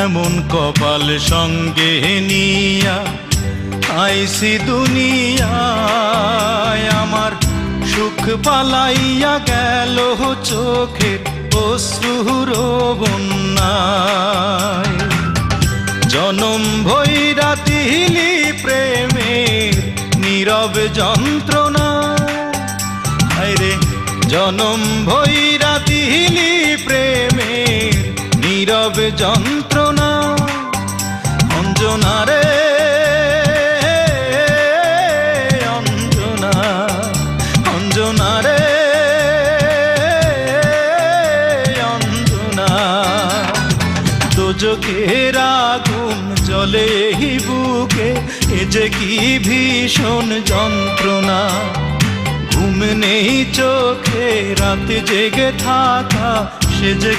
এমন কপাল সঙ্গে নিয়া আইসি দুনিয়ায়, আমার সুখ পালাইয়া গেল চোখের অশ্রুর বন্যায়। জনম ভৈরা তিলি প্রেমের নীরব যন্ত্রণা, রে জনম ভৈরা তিলি প্রেমের নীরব যন্ত্রণা। অঞ্জনা রে অঞ্জনা, অঞ্জনা রে অঞ্জনা। দোজখের আগুন জ্বলে এই বুকে, এ যে কি ভীষণ যন্ত্রণা। ঘুম নেই চোখে, রাতে জেগে থাকা সে যে